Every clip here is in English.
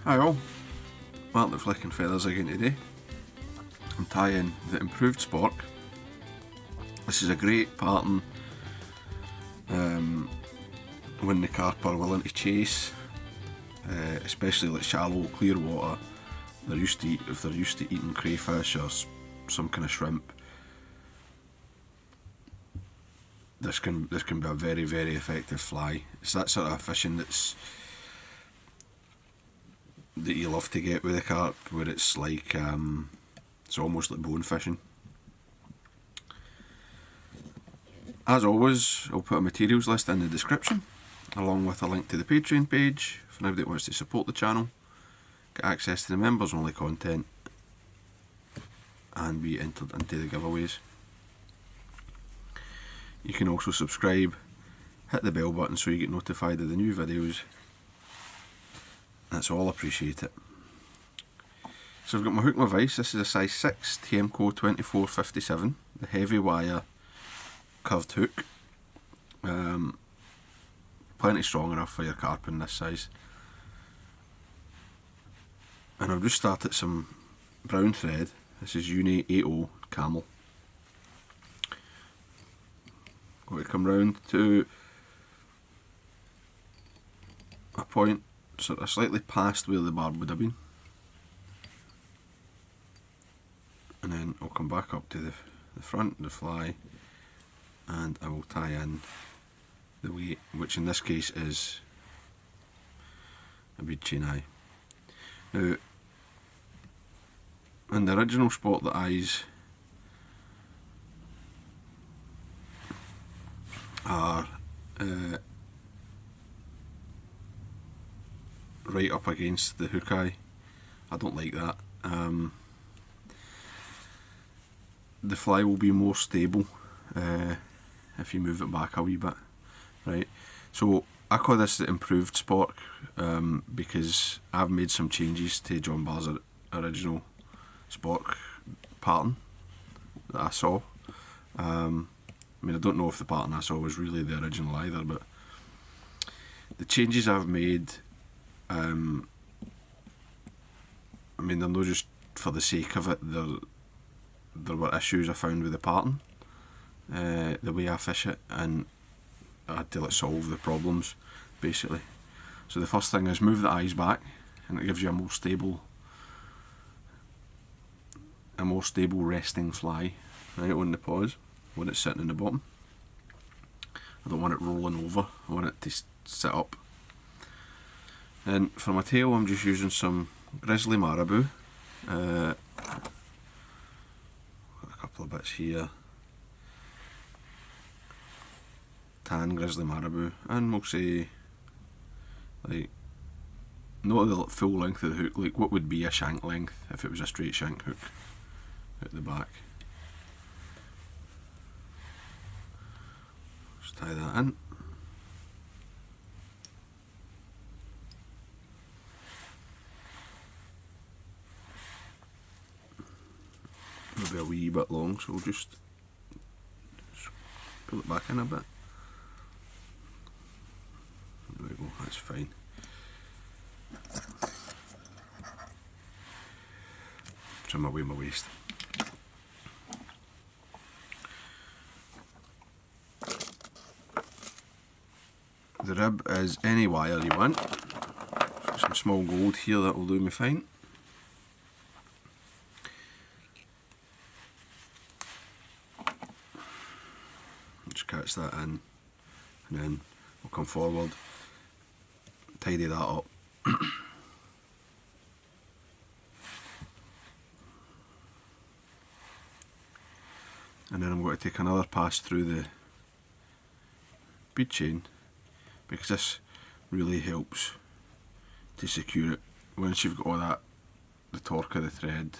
Hi all, Martyn Flick and Feathers again today. I'm tying the improved Spork. This is a great pattern when the carp are willing to chase, especially like shallow, clear water. If they're used to eating crayfish or some kind of shrimp. This can be a very, very effective fly. It's that sort of fishing that you love to get with the carp, where it's like it's almost like bone fishing. As always, I'll put a materials list in the description, along with a link to the Patreon page for anybody that wants to support the channel, get access to the members only content, and be entered into the giveaways. You can also subscribe, hit the bell button so you get notified of the new videos. That's all, appreciate it. So I've got my hook and my vise. This is a size 6 TMCO 2457, the heavy wire curved hook. Plenty strong enough for your carp in this size. And I've just started some brown thread. This is Uni 80 Camel. Going to come round to a point sort of slightly past where the barb would have been, and then I'll come back up to the front of the fly, and I will tie in the weight, which in this case is a bead chain eye. Now, in the original Spork, the eyes are right up against the hook eye. I don't like that. The fly will be more stable if you move it back a wee bit, right? So I call this the improved Spork because I've made some changes to John Barr's original Spork pattern that I saw. I mean, I don't know if the pattern I saw was really the original either, but the changes I've made, I mean, they're not just for the sake of it. There were issues I found with the pattern, the way I fish it, and I had to like solve the problems, basically. So the first thing is move the eyes back, and it gives you a more stable resting fly, right, on the paws when it's sitting in the bottom. I don't want it rolling over, I want it to sit up. And for my tail, I'm just using some Grizzly Marbou. Got a couple of bits here. Tan Grizzly Marbou, and we'll say, like, not the full length of the hook, like what would be a shank length if it was a straight shank hook at the back. Just tie that in. Maybe a wee bit long, so we'll just pull it back in a bit. There we go, that's fine. Trim away my waist. The rib is any wire you want. Some small gold here, that will do me fine. Just catch that in, and then we'll come forward, tidy that up. And then I'm going to take another pass through the bead chain, because this really helps to secure it. Once you've got all that, the torque of the thread,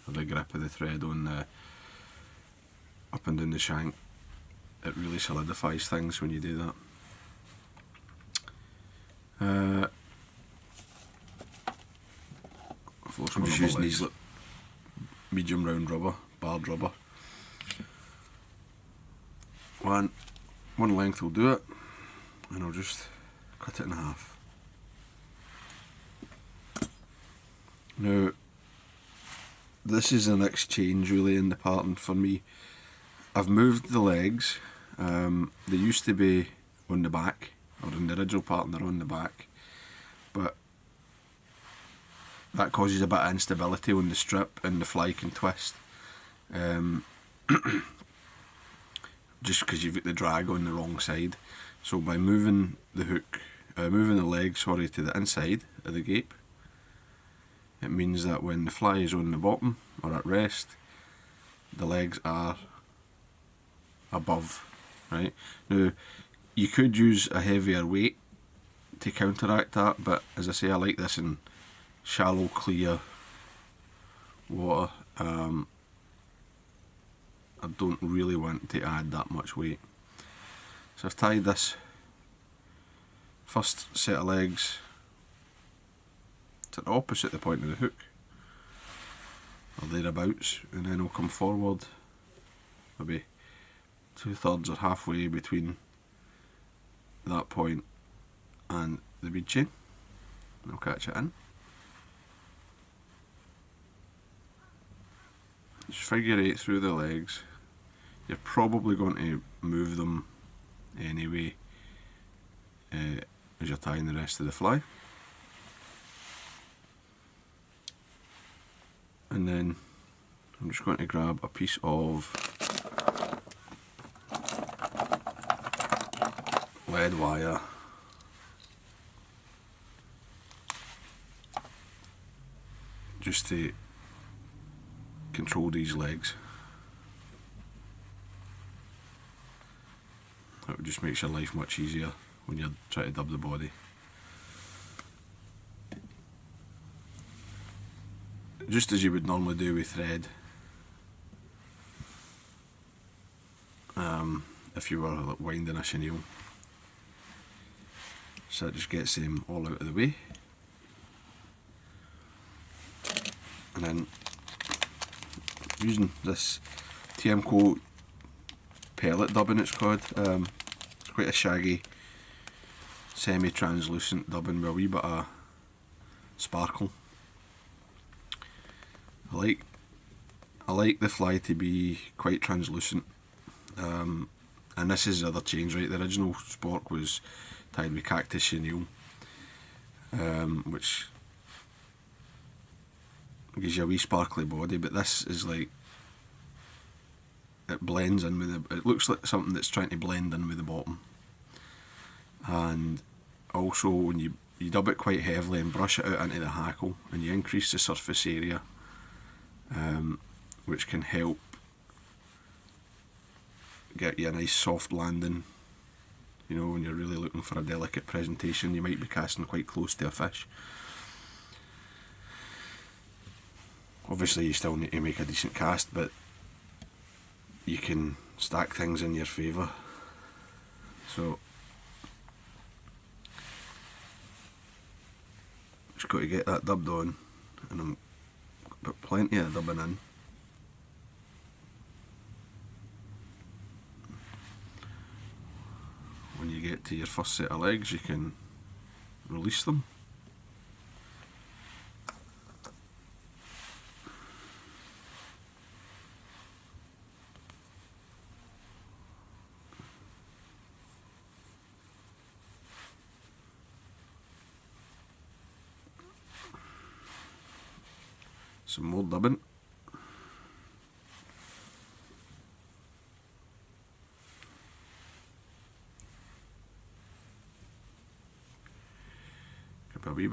or the grip of the thread on the up and down the shank, it really solidifies things when you do that. I'm just using these like medium round rubber, barred rubber. One length will do it, and I'll just cut it in half. Now, this is an exchange really in the pattern for me. I've moved the legs. They used to be on the back, or in the original pattern they're on the back, but that causes a bit of instability on the strip and the fly can twist. Just because you've got the drag on the wrong side. So by moving the hook, moving the leg, sorry, to the inside of the gape, it means that when the fly is on the bottom or at rest, the legs are above, right? Now, you could use a heavier weight to counteract that, but as I say, I like this in shallow, clear water. I don't really want to add that much weight. So I've tied this first set of legs to the opposite the point of the hook, or thereabouts, and then I'll come forward maybe 2/3 or halfway between that point and the bead chain, and I'll catch it in. Just figure 8 through the legs. You're probably going to move them anyway as you're tying the rest of the fly. And then I'm just going to grab a piece of lead wire, just to control these legs. That just makes your life much easier when you're trying to dub the body. Just as you would normally do with thread, if you were like winding a chenille. So it just gets them all out of the way. And then using this TMCO pellet dubbing, it's called. It's quite a shaggy, semi-translucent dubbing with a wee bit of sparkle. I like the fly to be quite translucent, and this is the other change, right? The original Spork was tied with cactus chenille, which gives you a wee sparkly body, but this is like, it blends in with it looks like something that's trying to blend in with the bottom. And also when you dub it quite heavily and brush it out into the hackle, and you increase the surface area, which can help get you a nice soft landing. You know, when you're really looking for a delicate presentation, you might be casting quite close to a fish. Obviously you still need to make a decent cast, but you can stack things in your favour. So just got to get that dubbed on, and I'm put plenty of dubbing in. When you get to your first set of legs, you can release them. Some more dubbing. Could be a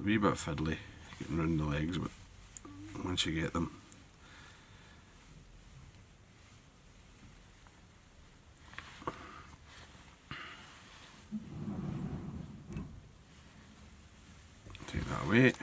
wee bit fiddly getting round the legs, but once you get them, take that away.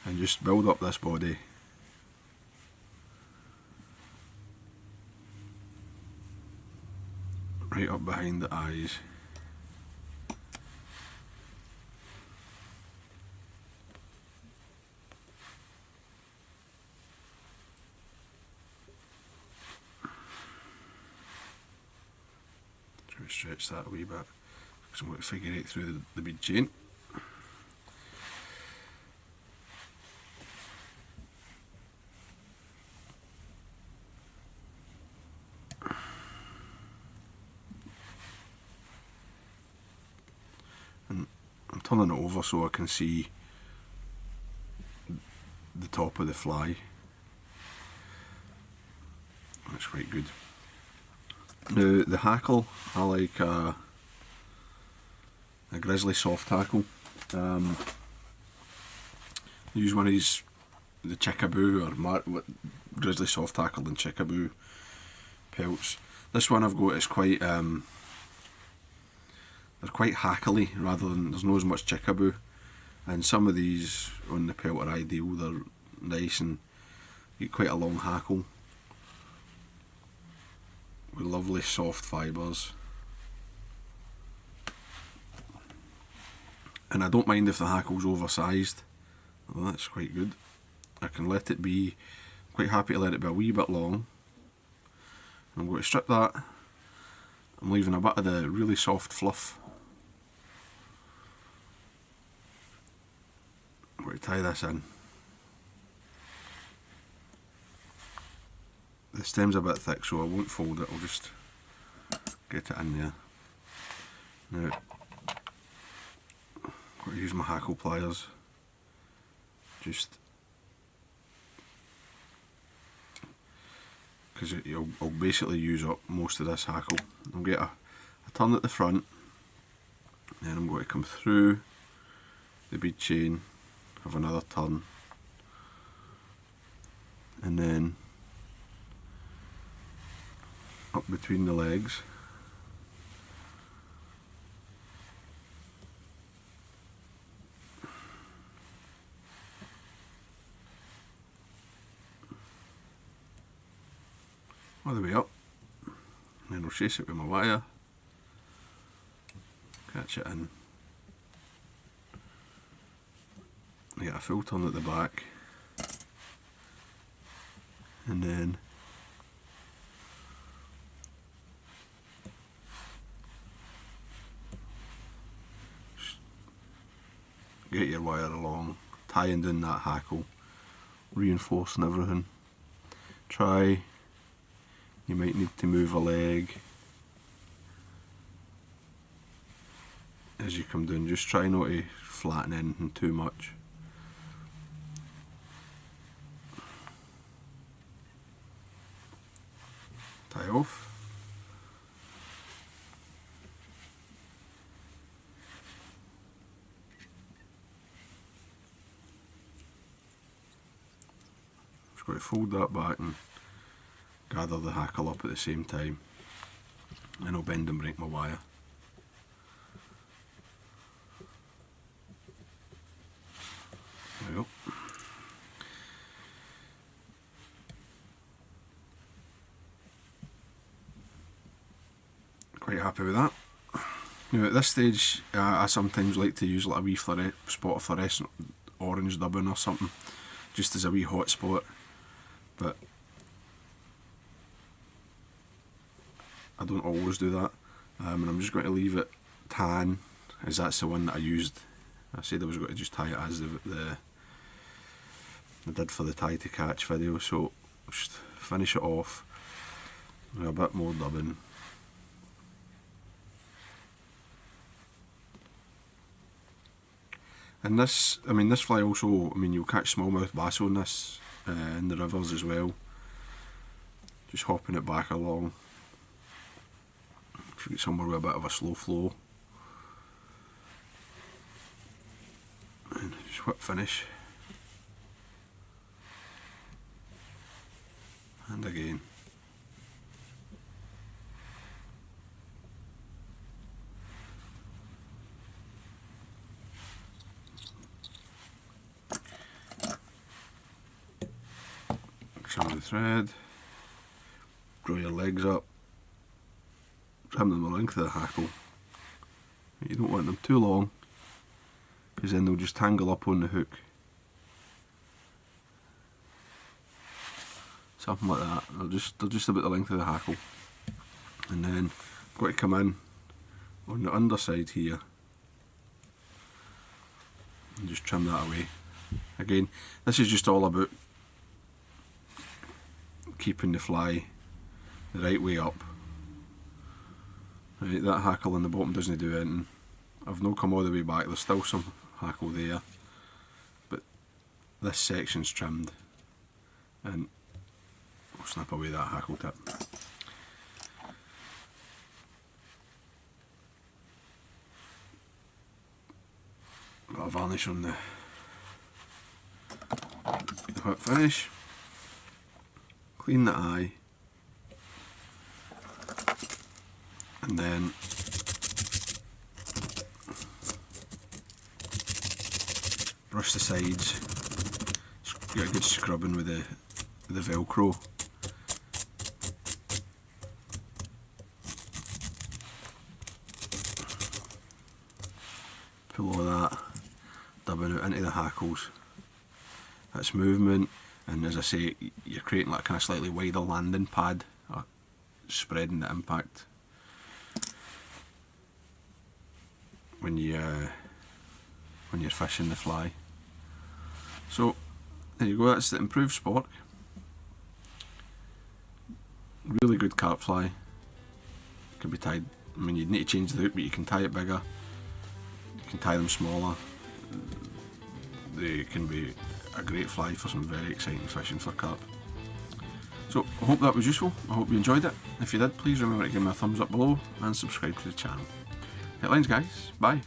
And just build up this body. Right up behind the eyes. stretch that a wee bit because I'm going to figure eight through the bead chain. And I'm turning it over so I can see the top of the fly. That's quite good. Now the hackle, I like a Grizzly soft hackle. Use one of these, the Chickaboo or Grizzly soft hackle and Chickaboo pelts. This one I've got is quite they're quite hackly rather than, there's not as much Chickaboo, and some of these on the pelt are ideal. They're nice and you get quite a long hackle with lovely soft fibres. And I don't mind if the hackle's oversized. Well, that's quite good. I can let it be, quite happy to let it be a wee bit long. I'm going to strip that. I'm leaving a bit of the really soft fluff. I'm going to tie this in. The stem's a bit thick so I won't fold it, I'll just get it in there. Now, I'm going to use my hackle pliers. Just because I'll basically use up most of this hackle. I'll get a turn at the front, then I'm going to come through the bead chain, have another turn, and then up between the legs. All the way up, and then I'll chase it with my wire, catch it in, I get a full turn at the back, and then get your wire along, tying down that hackle, reinforcing everything. Try, you might need to move a leg as you come down, just try not to flatten anything too much. Tie off. Just got to fold that back and gather the hackle up at the same time, and I'll bend and break my wire. There we go. Quite happy with that. Now at this stage I sometimes like to use like a wee spot of fluorescent orange dubbing or something, just as a wee hot spot, but I don't always do that, and I'm just going to leave it tan, as that's the one that I used. I said I was going to just tie it as I did for the tie to catch video, so just finish it off with a bit more dubbing. And this, I mean, this fly also, I mean, you'll catch smallmouth bass on this in the rivers as well. Just hopping it back along. If you get somewhere with a bit of a slow flow. And just whip finish. And again. Trim the thread, draw your legs up, trim them the length of the hackle. You don't want them too long, because then they'll just tangle up on the hook. Something like that. They're just about the length of the hackle. And then I've got to come in on the underside here, and just trim that away. Again, this is just all about keeping the fly the right way up. Right, that hackle on the bottom doesn't do anything. I've not come all the way back, there's still some hackle there, but this section's trimmed, and I'll snip away that hackle tip. Got a varnish on the hook finish. Clean the eye, and then brush the sides. Get a good scrubbing with the Velcro. Pull all that dubbing out into the hackles. That's movement, and as I say, you're creating like a kind of slightly wider landing pad, spreading the impact when you're fishing the fly. So there you go, that's the improved Spork. Really good carp fly. Can be tied, I mean you'd need to change the hook, but you can tie it bigger, you can tie them smaller. They can be a great fly for some very exciting fishing for carp. So I hope that was useful, I hope you enjoyed it. If you did, please remember to give me a thumbs up below and subscribe to the channel. Headlines guys, bye.